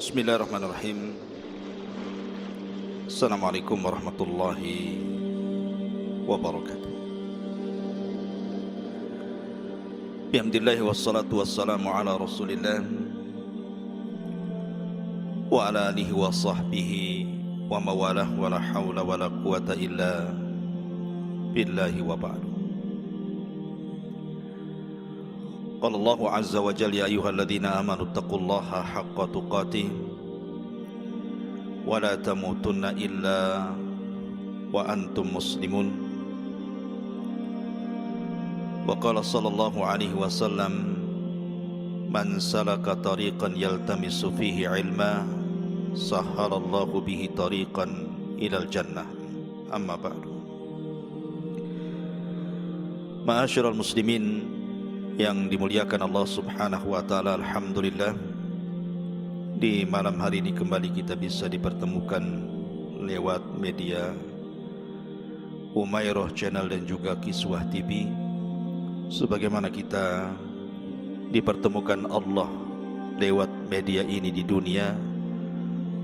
Bismillahirrahmanirrahim. Assalamualaikum warahmatullahi wabarakatuh. Bihamdillahi wassalatu wassalamu ala rasulillah wa ala alihi wa sahbihi wa mawalah wa la hawla wa la quwata illa billahi wa ba'du. Qala Allahu azza wa jalla ya ayyuhalladzina amanu taqullaha haqqa tuqatih wa la tamutunna illa wa antum muslimun. Wa qala sallallahu alaihi wasallam man salaka tariqan yaltamisu fihi ilma sahhalallahu bihi tariqan ilal jannah. Amma ba'du. Ma'asyiral muslimin yang dimuliakan Allah Subhanahu wa taala, alhamdulillah di malam hari ini kembali kita bisa dipertemukan lewat media Umairah Channel dan juga Kiswah TV, sebagaimana kita dipertemukan Allah lewat media ini di dunia.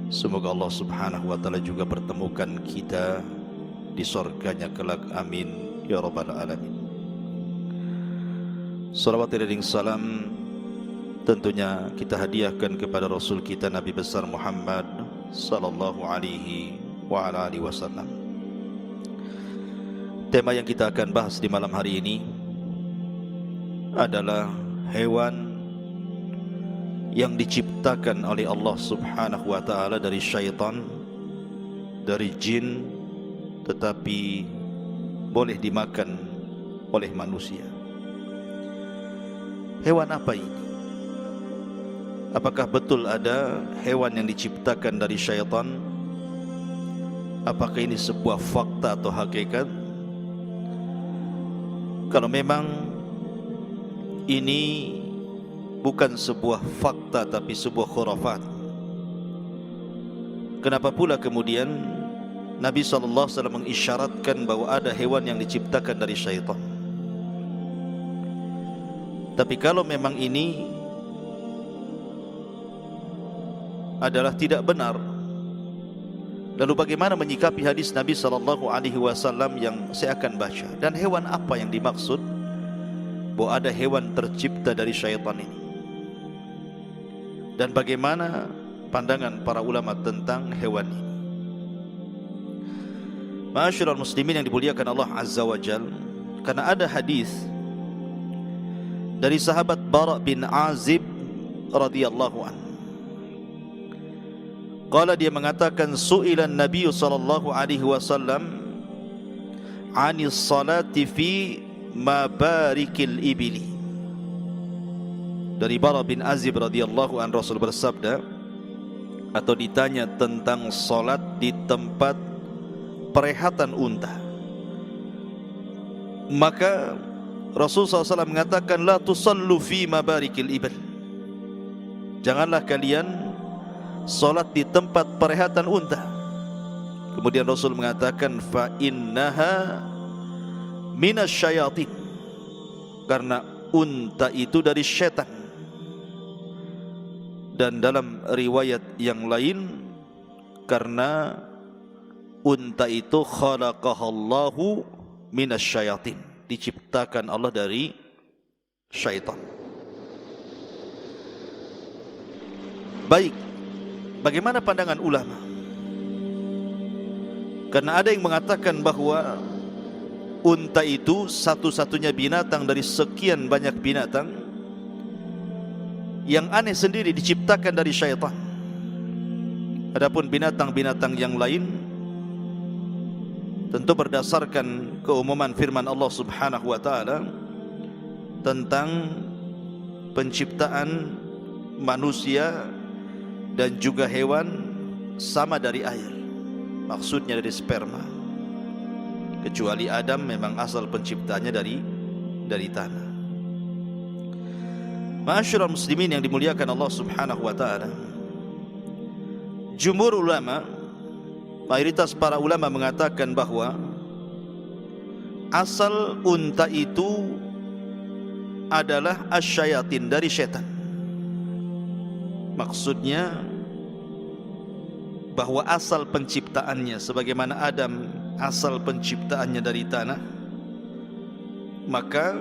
Semoga Allah Subhanahu wa taala juga pertemukan kita di surganya kelak, amin ya rabbal alamin. Salawat dan salam tentunya kita hadiahkan kepada Rasul kita Nabi besar Muhammad sallallahu alaihi wa ala alihi wasallam. Tema yang kita akan bahas di malam hari ini adalah hewan yang diciptakan oleh Allah Subhanahu wa taala dari syaitan, dari jin, tetapi boleh dimakan oleh manusia. Hewan apa ini? Apakah betul ada hewan yang diciptakan dari syaitan? Apakah ini sebuah fakta atau hakikat? Kalau memang ini bukan sebuah fakta tapi sebuah khurafat, kenapa pula kemudian Nabi SAW mengisyaratkan bahwa ada hewan yang diciptakan dari syaitan? Tapi kalau memang ini adalah tidak benar, lalu bagaimana menyikapi hadis Nabi SAW yang saya akan baca? Dan hewan apa yang dimaksud bahwa ada hewan tercipta dari syaitan ini? Dan bagaimana pandangan para ulama tentang hewan ini? Ma'asyiral muslimin yang dimuliakan Allah Azza wa Jalla, karena ada hadis dari sahabat Bara bin Azib radhiyallahu anhu. Qala, dia mengatakan, su'ilan Nabi sallallahu alaihi wasallam 'anis salati fi mabarikil ibili. Dari Bara bin Azib radhiyallahu anhu, Rasul bersabda atau ditanya tentang salat di tempat perehatan unta. Maka Rasul SAW mengatakan, la tusallu fi mabarikil ibil. Janganlah kalian salat di tempat perehatan unta. Kemudian Rasul mengatakan, fa innaha minasyayatin, karena unta itu dari syaitan. Dan dalam riwayat yang lain, karena unta itu khalaqahallahu minasyayatin, diciptakan Allah dari syaitan. Baik, bagaimana pandangan ulama? Karena ada yang mengatakan bahwa unta itu satu-satunya binatang dari sekian banyak binatang yang aneh sendiri, diciptakan dari syaitan. Adapun binatang-binatang yang lain tentu berdasarkan keumuman firman Allah Subhanahu wa taala tentang penciptaan manusia dan juga hewan sama dari air, maksudnya dari sperma, kecuali Adam memang asal penciptanya dari tanah. Ma'asyiral muslimin yang dimuliakan Allah Subhanahu wa taala, jumhur ulama, mayoritas para ulama mengatakan bahwa asal unta itu adalah asyayatin, dari syaitan. Maksudnya bahwa asal penciptaannya sebagaimana Adam asal penciptaannya dari tanah, maka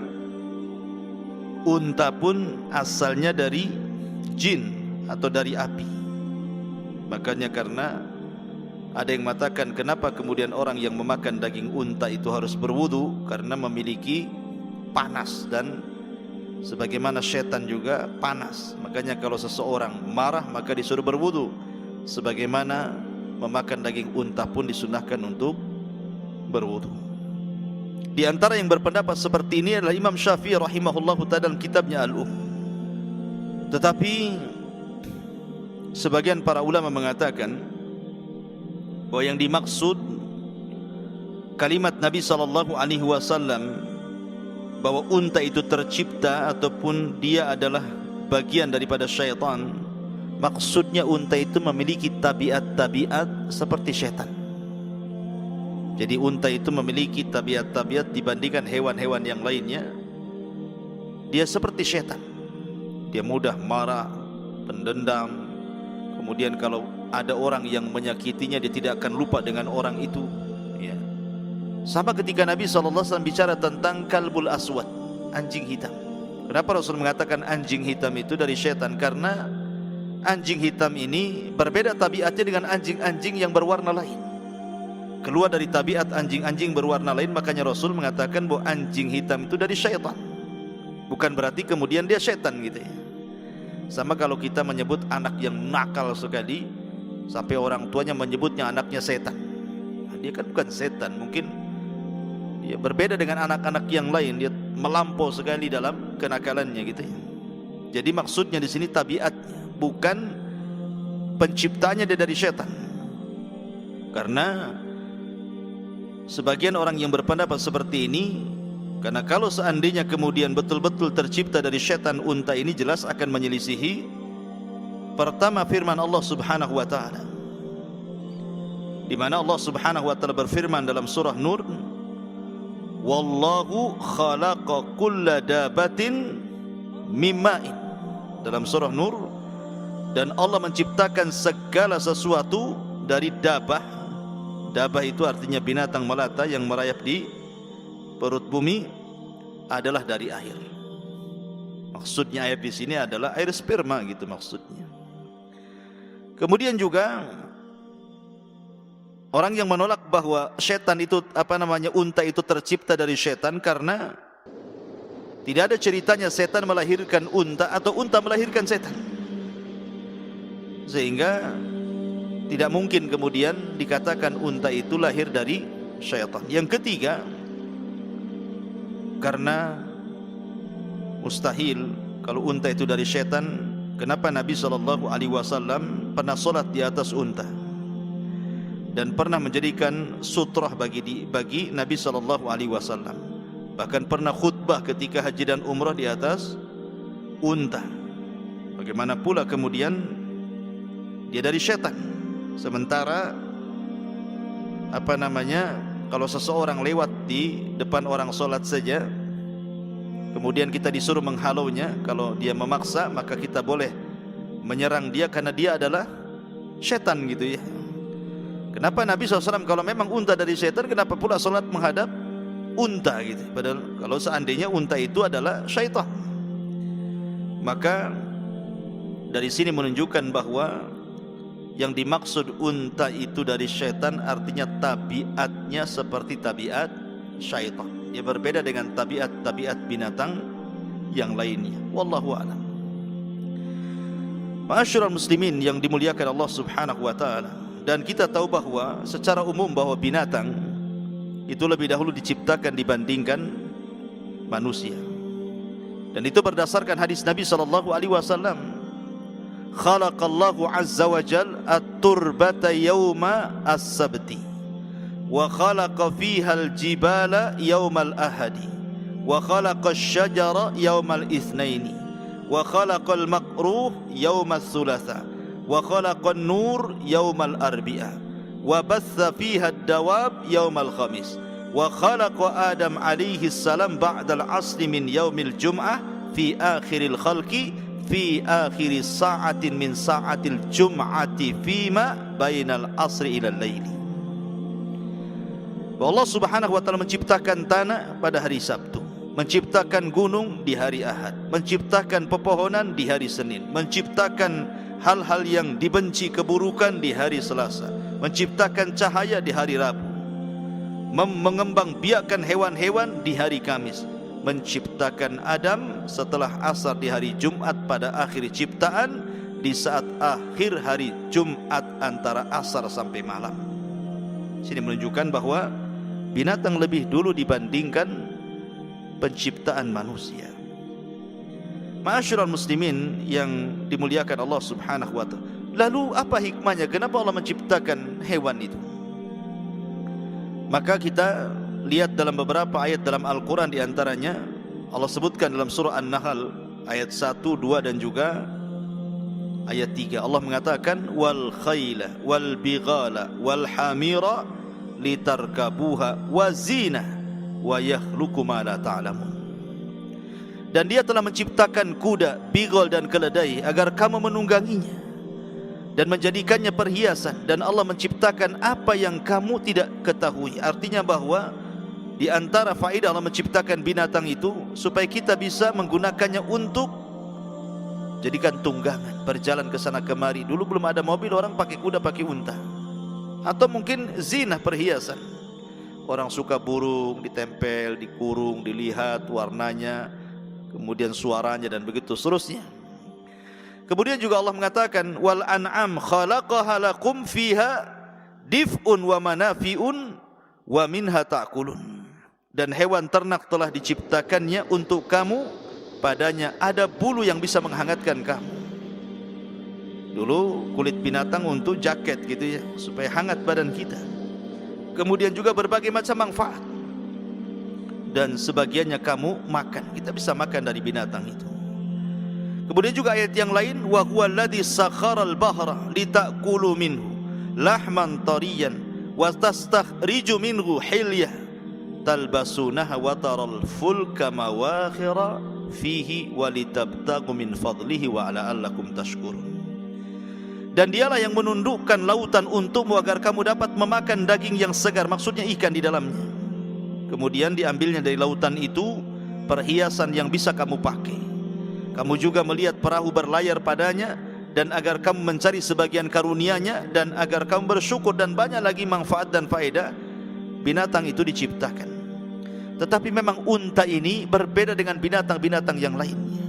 unta pun asalnya dari jin atau dari api. Makanya karena ada yang mengatakan kenapa kemudian orang yang memakan daging unta itu harus berwudu, karena memiliki panas, dan sebagaimana setan juga panas. Makanya kalau seseorang marah maka disuruh berwudu, sebagaimana memakan daging unta pun disunahkan untuk berwudu. Di antara yang berpendapat seperti ini adalah Imam Syafi'i rahimahullahu ta'ala dalam kitabnya Tetapi sebagian para ulama mengatakan bahwa yang dimaksud kalimat Nabi SAW bahwa unta itu tercipta ataupun dia adalah bagian daripada syaitan, maksudnya unta itu memiliki tabiat-tabiat seperti syaitan. Jadi unta itu memiliki tabiat-tabiat dibandingkan hewan-hewan yang lainnya. Dia seperti syaitan. Dia mudah marah, pendendam. Kemudian kalau ada orang yang menyakitinya, dia tidak akan lupa dengan orang itu. Ya. Sama ketika Nabi SAW bicara tentang kalbul aswad, anjing hitam. Kenapa Rasul mengatakan anjing hitam itu dari syaitan? Karena anjing hitam ini berbeda tabiatnya dengan anjing-anjing yang berwarna lain. Keluar dari tabiat anjing-anjing berwarna lain, makanya Rasul mengatakan bahwa anjing hitam itu dari syaitan. Bukan berarti kemudian dia syaitan gitu ya. Sama kalau kita menyebut anak yang nakal sekali sampai orang tuanya menyebutnya anaknya setan. Nah, dia kan bukan setan, mungkin dia berbeda dengan anak-anak yang lain, dia melampau sekali dalam kenakalannya gitu ya. Jadi maksudnya di sini tabiatnya, bukan penciptanya dia dari syaitan. Karena sebagian orang yang berpendapat seperti ini, karena kalau seandainya kemudian betul-betul tercipta dari syaitan, unta ini jelas akan menyelisihi pertama firman Allah Subhanahu wa taala, di mana Allah Subhanahu wa taala berfirman dalam surah Nur, "Wallahu khalaqa kulla dabatin mimma'in." Dalam surah Nur, dan Allah menciptakan segala sesuatu dari dabah. Dabah itu artinya binatang melata yang merayap di perut bumi, adalah dari air. Maksudnya air di sini adalah air sperma gitu maksudnya. Kemudian juga orang yang menolak bahwa setan itu unta itu tercipta dari setan, karena tidak ada ceritanya setan melahirkan unta atau unta melahirkan setan. Sehingga tidak mungkin kemudian dikatakan unta itu lahir dari syaitan. Yang ketiga, karena mustahil kalau unta itu dari syaitan, kenapa Nabi SAW pernah solat di atas unta dan pernah menjadikan sutrah bagi Nabi SAW, bahkan pernah khutbah ketika haji dan umrah di atas unta. Bagaimana pula kemudian dia dari syaitan? Sementara kalau seseorang lewat di depan orang solat saja, kemudian kita disuruh menghalaunya, kalau dia memaksa maka kita boleh menyerang dia karena dia adalah syaitan gitu ya. Kenapa Nabi SAW kalau memang unta dari syaitan, kenapa pula solat menghadap unta gitu? Padahal kalau seandainya unta itu adalah syaitan, maka dari sini menunjukkan bahwa yang dimaksud unta itu dari syaitan artinya tabiatnya seperti tabiat syaitan. Dia berbeda dengan tabiat-tabiat binatang yang lainnya. Wallahu a'lam. Ma'asyiral muslimin yang dimuliakan Allah Subhanahu wa taala, dan kita tahu bahwa secara umum bahwa binatang itu lebih dahulu diciptakan dibandingkan manusia. Dan itu berdasarkan hadis Nabi SAW. Khalaqallahu azza wa jal at-turbata yawma as-sabti wa khalaqa fiha al-jibala yawma al-ahadi wa khalaqa asy-syajara yawma al-itsnaini wa khalaqa al-maqruh yawma ats-tsulatsa wa khalaqa an-nur yawma al-arbi'a wa batha fiha ad-dawab yawma al-khamis wa khalaqa Adam alaihi salam ba'da al-'asri min yawmil jum'ah fi akhiril khalqi fi akhir sa'atin min sa'atil jum'ati fima bainal asri ila laili. Allah Subhanahu wa taala menciptakan tanah pada hari Sabtu, menciptakan gunung di hari Ahad, menciptakan pepohonan di hari Senin, menciptakan hal-hal yang dibenci keburukan di hari Selasa, menciptakan cahaya di hari Rabu, mengembangbiakkan hewan-hewan di hari Kamis, menciptakan Adam setelah asar di hari Jumat pada akhir ciptaan, di saat akhir hari Jumat antara asar sampai malam. Sini menunjukkan bahwa binatang lebih dulu dibandingkan penciptaan manusia. Ma'asyiral muslimin yang dimuliakan Allah Subhanahu wa taala. Lalu apa hikmahnya? Kenapa Allah menciptakan hewan itu? Maka kita lihat dalam beberapa ayat dalam Al-Quran, di antaranya Allah sebutkan dalam surah An-Nahl ayat 1, 2 dan juga ayat 3. Allah mengatakan wal khayla wal bighala wal hamira litarkabuha wa zina wa yakhluqu ma la ta'lamun. Dan Dia telah menciptakan kuda, bighal dan keledai agar kamu menungganginya dan menjadikannya perhiasan, dan Allah menciptakan apa yang kamu tidak ketahui. Artinya bahwa di antara faedah Allah menciptakan binatang itu supaya kita bisa menggunakannya untuk jadikan tunggangan, berjalan ke sana kemari. Dulu belum ada mobil, orang pakai kuda, pakai unta. Atau mungkin zina, perhiasan. Orang suka burung, ditempel, dikurung, dilihat warnanya, kemudian suaranya dan begitu seterusnya. Kemudian juga Allah mengatakan wal an'am khalaqaha lakum fiha dif'un wa manafi'un wa minha ta'kulun. Dan hewan ternak telah diciptakannya untuk kamu, padanya ada bulu yang bisa menghangatkan kamu. Dulu kulit binatang untuk jaket gitu ya, supaya hangat badan kita. Kemudian juga berbagai macam manfaat. Dan sebagiannya kamu makan, kita bisa makan dari binatang itu. Kemudian juga ayat yang lain wa huwallazi sakharal bahra litakulu minhu lahman tariyan wa tastakhriju minhu hilyah talbasunaha wa taral fulka mawakhira fihi wa litabtaghu min fadlihi wa la'allakum tashkurun. Dan Dialah yang menundukkan lautan untukmu agar kamu dapat memakan daging yang segar, maksudnya ikan di dalamnya. Kemudian diambilnya dari lautan itu perhiasan yang bisa kamu pakai. Kamu juga melihat perahu berlayar padanya, dan agar kamu mencari sebagian karunia-Nya, dan agar kamu bersyukur, dan banyak lagi manfaat dan faedah binatang itu diciptakan. Tetapi memang unta ini berbeda dengan binatang-binatang yang lainnya,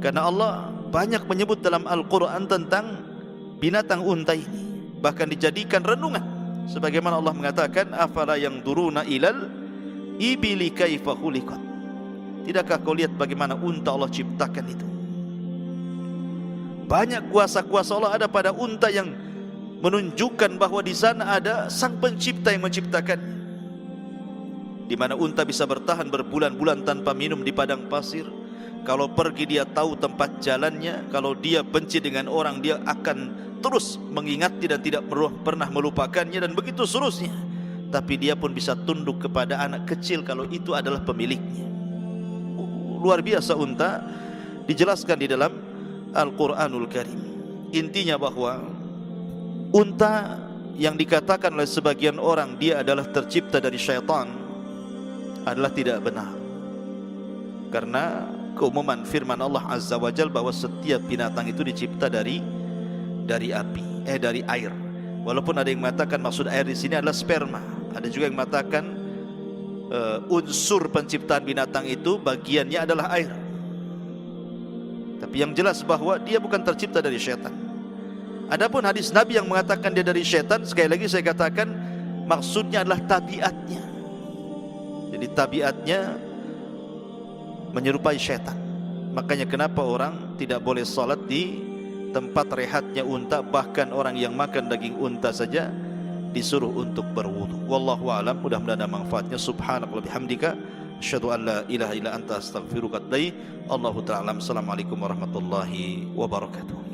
karena Allah banyak menyebut dalam Al-Quran tentang binatang unta ini, bahkan dijadikan renungan. Sebagaimana Allah mengatakan afala yanzuruna ilal ibili kaifa khuliqat. Tidakkah kau lihat bagaimana unta Allah ciptakan itu? Banyak kuasa-kuasa Allah ada pada unta yang menunjukkan bahwa di sana ada Sang Pencipta yang menciptakannya. Di mana unta bisa bertahan berbulan-bulan tanpa minum di padang pasir. Kalau pergi dia tahu tempat jalannya. Kalau dia benci dengan orang, dia akan terus mengingati dan tidak pernah melupakannya, dan begitu seterusnya. Tapi dia pun bisa tunduk kepada anak kecil kalau itu adalah pemiliknya. Luar biasa unta, dijelaskan di dalam Al-Quranul Karim. Intinya bahwa unta yang dikatakan oleh sebagian orang dia adalah tercipta dari syaitan adalah tidak benar. Karena keumuman firman Allah Azza wa Jalla bahwa setiap binatang itu dicipta dari api, dari air. Walaupun ada yang mengatakan maksud air di sini adalah sperma. Ada juga yang mengatakan unsur penciptaan binatang itu bagiannya adalah air. Tapi yang jelas bahwa dia bukan tercipta dari syaitan. Adapun hadis Nabi yang mengatakan dia dari syaitan, sekali lagi saya katakan maksudnya adalah tabiatnya. Jadi tabiatnya menyerupai syaitan. Makanya kenapa orang tidak boleh salat di tempat rehatnya unta, bahkan orang yang makan daging unta saja disuruh untuk berwudu. Wallahu a'lam. Mudah-mudahan ada manfaatnya. Subhanakallah bihamdika asyhadu an la ilaha illa anta astaghfiruka wa atubu ilaik. Allahu ta'ala. Assalamualaikum warahmatullahi wabarakatuh.